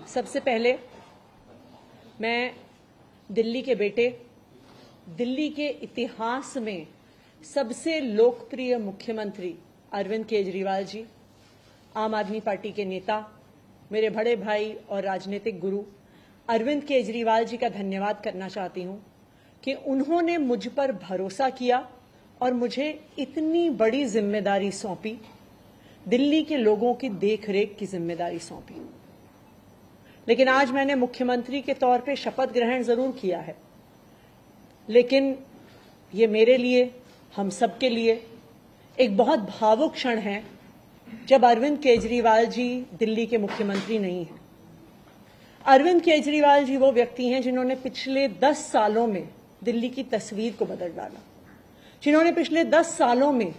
सबसे पहले मैं दिल्ली के बेटे, दिल्ली के इतिहास में सबसे लोकप्रिय मुख्यमंत्री अरविंद केजरीवाल जी, आम आदमी पार्टी के नेता, मेरे बड़े भाई और राजनीतिक गुरु अरविंद केजरीवाल जी का धन्यवाद करना चाहती हूं कि उन्होंने मुझ पर भरोसा किया और मुझे इतनी बड़ी जिम्मेदारी सौंपी, दिल्ली के लोगों की देखरेख की जिम्मेदारी सौंपी। लेकिन आज मैंने मुख्यमंत्री के तौर पे शपथ ग्रहण जरूर किया है, लेकिन ये मेरे लिए, हम सबके लिए एक बहुत भावुक क्षण है जब अरविंद केजरीवाल जी दिल्ली के मुख्यमंत्री नहीं हैं। अरविंद केजरीवाल जी वो व्यक्ति हैं जिन्होंने पिछले 10 सालों में दिल्ली की तस्वीर को बदल डाला, जिन्होंने पिछले 10 सालों में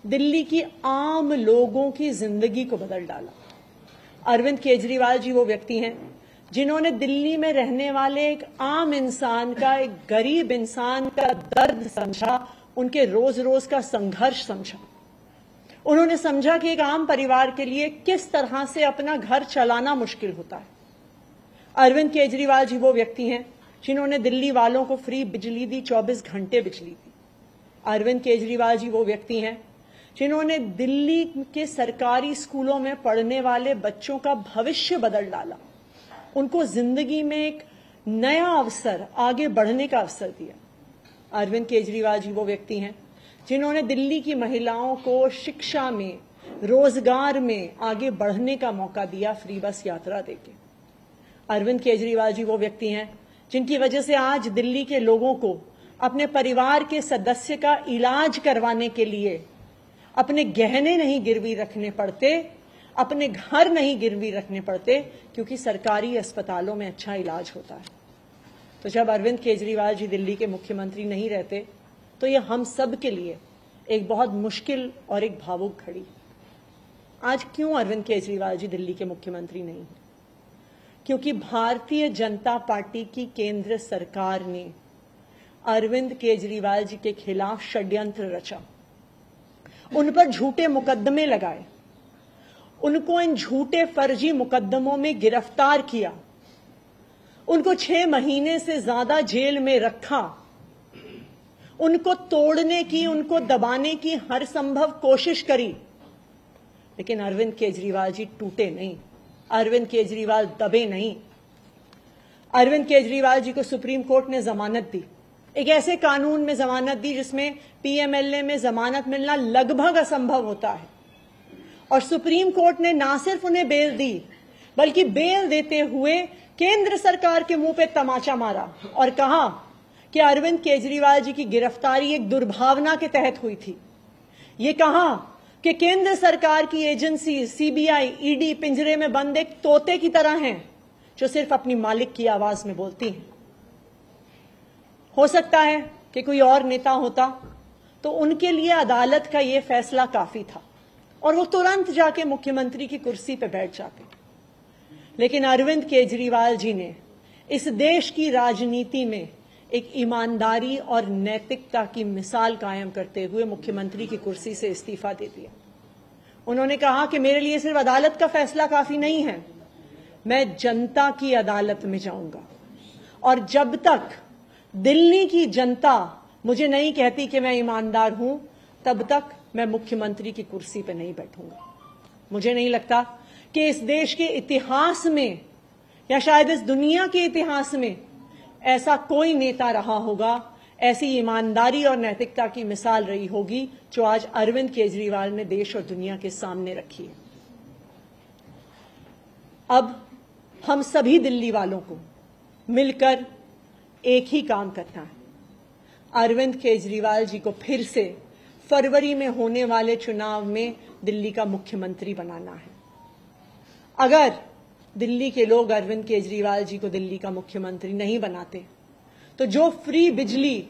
दिल्ली की आम लोगों की जिंदगी को बदल डाला। अरविंद केजरीवाल जी वो व्यक्ति हैं जिन्होंने दिल्ली में रहने वाले एक आम इंसान का, एक गरीब इंसान का दर्द समझा, उनके रोज रोज का संघर्ष समझा। उन्होंने समझा कि एक आम परिवार के लिए किस तरह से अपना घर चलाना मुश्किल होता है। अरविंद केजरीवाल जी वो व्यक्ति हैं जिन्होंने दिल्ली वालों को फ्री बिजली दी, 24 घंटे बिजली दी। अरविंद केजरीवाल जी वो व्यक्ति हैं जिन्होंने दिल्ली के सरकारी स्कूलों में पढ़ने वाले बच्चों का भविष्य बदल डाला, उनको जिंदगी में एक नया अवसर, आगे बढ़ने का अवसर दिया। अरविंद केजरीवाल जी वो व्यक्ति हैं जिन्होंने दिल्ली की महिलाओं को शिक्षा में, रोजगार में आगे बढ़ने का मौका दिया, फ्री बस यात्रा देके। अरविंद केजरीवाल जी वो व्यक्ति हैं जिनकी वजह से आज दिल्ली के लोगों को अपने परिवार के सदस्य का इलाज करवाने के लिए अपने गहने नहीं गिरवी रखने पड़ते, अपने घर नहीं गिरवी रखने पड़ते, क्योंकि सरकारी अस्पतालों में अच्छा इलाज होता है। तो जब अरविंद केजरीवाल जी दिल्ली के मुख्यमंत्री नहीं रहते तो ये हम सब के लिए एक बहुत मुश्किल और एक भावुक घड़ी। आज क्यों अरविंद केजरीवाल जी दिल्ली के मुख्यमंत्री नहीं हैं? क्योंकि भारतीय जनता पार्टी की केंद्र सरकार ने अरविंद केजरीवाल जी के खिलाफ षड्यंत्र रचा, उन पर झूठे मुकदमे लगाए, उनको इन झूठे फर्जी मुकदमों में गिरफ्तार किया, उनको 6 महीने से ज्यादा जेल में रखा, उनको तोड़ने की, उनको दबाने की हर संभव कोशिश करी। लेकिन अरविंद केजरीवाल जी टूटे नहीं, अरविंद केजरीवाल दबे नहीं। अरविंद केजरीवाल जी को सुप्रीम कोर्ट ने जमानत दी, एक ऐसे कानून में जमानत दी जिसमें पीएमएलए में जमानत मिलना लगभग असंभव होता है, और सुप्रीम कोर्ट ने ना सिर्फ उन्हें बेल दी, बल्कि बेल देते हुए केंद्र सरकार के मुंह पे तमाचा मारा और कहा कि अरविंद केजरीवाल जी की गिरफ्तारी एक दुर्भावना के तहत हुई थी। ये कहा कि केंद्र सरकार की एजेंसी सीबीआई, ईडी पिंजरे में बंद एक तोते की तरह हैं जो सिर्फ अपनी मालिक की आवाज में बोलती हैं। हो सकता है कि कोई और नेता होता तो उनके लिए अदालत का यह फैसला काफी था और वो तुरंत जाके मुख्यमंत्री की कुर्सी पर बैठ जाते। लेकिन अरविंद केजरीवाल जी ने इस देश की राजनीति में एक ईमानदारी और नैतिकता की मिसाल कायम करते हुए मुख्यमंत्री की कुर्सी से इस्तीफा दे दिया। उन्होंने कहा कि मेरे लिए सिर्फ अदालत का फैसला काफी नहीं है, मैं जनता की अदालत में जाऊंगा, और जब तक दिल्ली की जनता मुझे नहीं कहती कि मैं ईमानदार हूं, तब तक मैं मुख्यमंत्री की कुर्सी पर नहीं बैठूंगा। मुझे नहीं लगता कि इस देश के इतिहास में या शायद इस दुनिया के इतिहास में ऐसा कोई नेता रहा होगा, ऐसी ईमानदारी और नैतिकता की मिसाल रही होगी जो आज अरविंद केजरीवाल ने देश और दुनिया के सामने रखी है। अब हम सभी दिल्ली वालों को मिलकर एक ही काम करना है, अरविंद केजरीवाल जी को फिर से फरवरी में होने वाले चुनाव में दिल्ली का मुख्यमंत्री बनाना है। अगर दिल्ली के लोग अरविंद केजरीवाल जी को दिल्ली का मुख्यमंत्री नहीं बनाते तो जो फ्री बिजली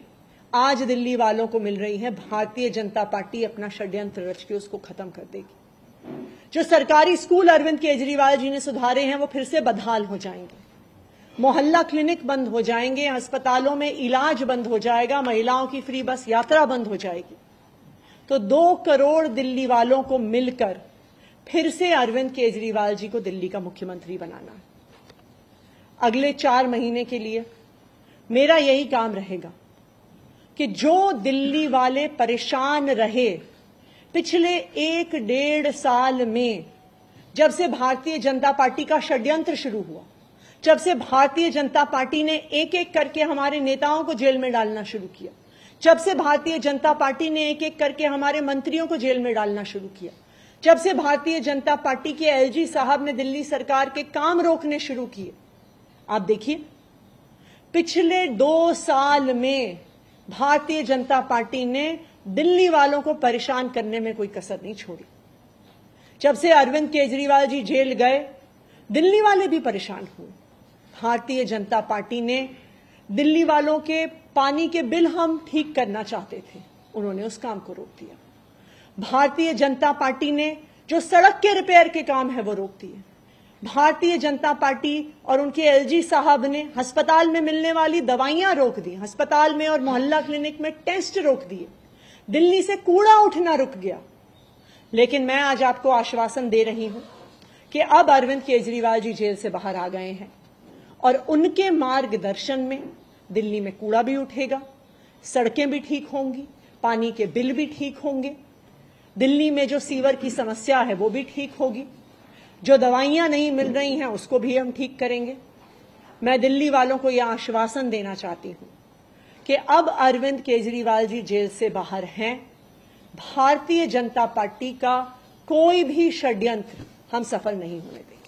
आज दिल्ली वालों को मिल रही है, भारतीय जनता पार्टी अपना षड्यंत्र रच के उसको खत्म कर देगी। जो सरकारी स्कूल अरविंद केजरीवाल जी ने सुधारे हैं वो फिर से बदहाल हो जाएंगे, मोहल्ला क्लिनिक बंद हो जाएंगे, अस्पतालों में इलाज बंद हो जाएगा, महिलाओं की फ्री बस यात्रा बंद हो जाएगी। तो 2 करोड़ दिल्ली वालों को मिलकर फिर से अरविंद केजरीवाल जी को दिल्ली का मुख्यमंत्री बनाना है। अगले 4 महीने के लिए मेरा यही काम रहेगा कि जो दिल्ली वाले परेशान रहे पिछले 1-1.5 साल में, जब से भारतीय जनता पार्टी का षड्यंत्र शुरू हुआ, जब से भारतीय जनता पार्टी ने एक एक करके हमारे नेताओं को जेल में डालना शुरू किया, जब से भारतीय जनता पार्टी ने एक एक करके हमारे मंत्रियों को जेल में डालना शुरू किया, जब से भारतीय जनता पार्टी के एलजी साहब ने दिल्ली सरकार के काम रोकने शुरू किए, आप देखिए पिछले 2 साल में भारतीय जनता पार्टी ने दिल्ली वालों को परेशान करने में कोई कसर नहीं छोड़ी। जब से अरविंद केजरीवाल जी जेल गए, दिल्ली वाले भी परेशान हुए। भारतीय जनता पार्टी ने दिल्ली वालों के पानी के बिल हम ठीक करना चाहते थे, उन्होंने उस काम को रोक दिया। भारतीय जनता पार्टी ने जो सड़क के रिपेयर के काम है वो रोक दिए। भारतीय जनता पार्टी और उनके एलजी साहब ने अस्पताल में मिलने वाली दवाइयां रोक दी, अस्पताल में और मोहल्ला क्लिनिक में टेस्ट रोक दिए, दिल्ली से कूड़ा उठना रुक गया। लेकिन मैं आज आपको आश्वासन दे रही हूं कि अब अरविंद केजरीवाल जी जेल से बाहर आ गए हैं और उनके मार्गदर्शन में दिल्ली में कूड़ा भी उठेगा, सड़कें भी ठीक होंगी, पानी के बिल भी ठीक होंगे, दिल्ली में जो सीवर की समस्या है वो भी ठीक होगी, जो दवाइयां नहीं मिल रही हैं उसको भी हम ठीक करेंगे। मैं दिल्ली वालों को यह आश्वासन देना चाहती हूं कि अब अरविंद केजरीवाल जी जेल से बाहर हैं, भारतीय जनता पार्टी का कोई भी षड्यंत्र हम सफल नहीं होने देंगे।